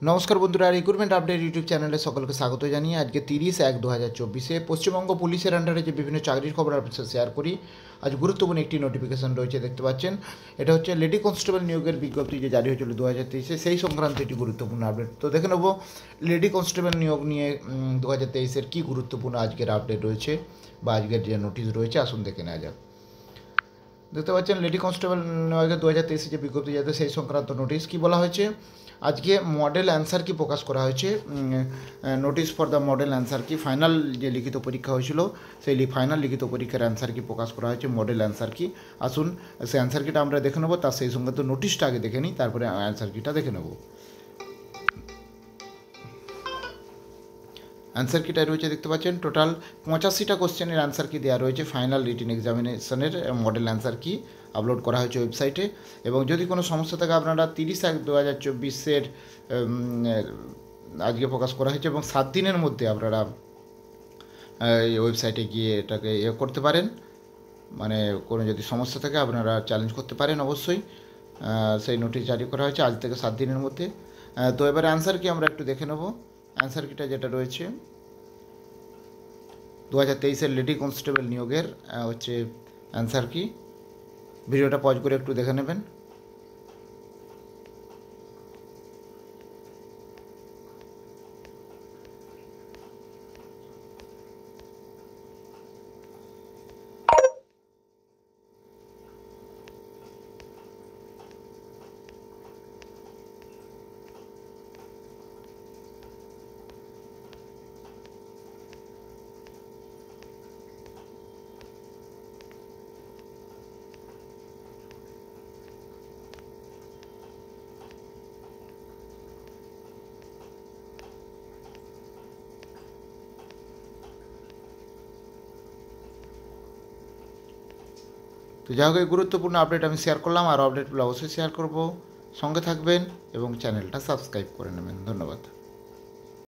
নমস্কার বন্ধুরা, recruitment update YouTube চ্যানেলে সকলকে স্বাগত জানিয়ে আজকে 30/1/2024 পশ্চিমবঙ্গ পুলিশের আন্ডারে যে বিভিন্ন চাকরির খবর আপনার সাথে শেয়ার করি। আজ গুরুত্বপূর্ণ একটি নোটিফিকেশন রয়েছে, দেখতে পাচ্ছেন। এটা হচ্ছে লেডি কনস্টেবল নিয়োগের বিজ্ঞপ্তি যে জারি হয়েছিল 2023-এ, সেই সংক্রান্ত একটি গুরুত্বপূর্ণ আপডেট। তো দেখে নেব লেডি কনস্টেবল নিয়োগ নিয়ে 2023-এর কী গুরুত্বপূর্ণ আজকের আপডেট রয়েছে বা আজকের যে নোটিশ রয়েছে, আসুন দেখে নেওয়া যাক। দেখতে পাচ্ছেন লেডি কনস্টেবল নিয়োগের 2023 যে বিজ্ঞপ্তি যাতে সেই সংক্রান্ত নোটিশ কী বলা হয়েছে। আজকে মডেল অ্যান্সার কি প্রকাশ করা হয়েছে, notice for the model answer কি, ফাইনাল যে লিখিত পরীক্ষা হয়েছিল সেই ফাইনাল লিখিত পরীক্ষার অ্যান্সার কি প্রকাশ করা হয়েছে, মডেল অ্যান্সার কি। আসুন সেই অ্যান্সার কিটা আমরা দেখে নেবো, তার সেই সংক্রান্ত নোটিশটা আগে দেখে নিই, তারপরে অ্যান্সার কিটা দেখে নেব। অ্যান্সার কিটায় রয়েছে, দেখতে পাচ্ছেন টোটাল 85টা কোশ্চেনের অ্যান্সার কি দেওয়া রয়েছে। ফাইনাল রিটেন এক্সামিনেশনের মডেল অ্যান্সার কি আপলোড করা হয়েছে ওয়েবসাইটে। এবং যদি কোনো সমস্যা থাকে আপনারা 30/1/2024 আজকে প্রকাশ করা হয়েছে এবং 7 দিনের মধ্যে আপনারা এই ওয়েবসাইটে গিয়ে এটাকে করতে পারেন। মানে কোনো যদি সমস্যা থাকে আপনারা চ্যালেঞ্জ করতে পারেন অবশ্যই। সেই নোটিশ জারি করা হয়েছে আজ থেকে 7 দিনের মধ্যে। তো এবারে অ্যান্সার কি আমরা একটু দেখে নেব। অ্যান্সার কিটা যেটা রয়েছে 2023-এর লেডি কনস্টেবল নিয়োগের হচ্ছে অ্যান্সার কি। ভিডিওটা পজ করে একটু দেখে নেবেন। তো যাই হোক, এই গুরুত্বপূর্ণ আপডেট আমি শেয়ার করলাম, আর আপডেটগুলো অবশ্যই শেয়ার করব। সঙ্গে থাকবেন এবং চ্যানেলটা সাবস্ক্রাইব করে নেবেন। ধন্যবাদ।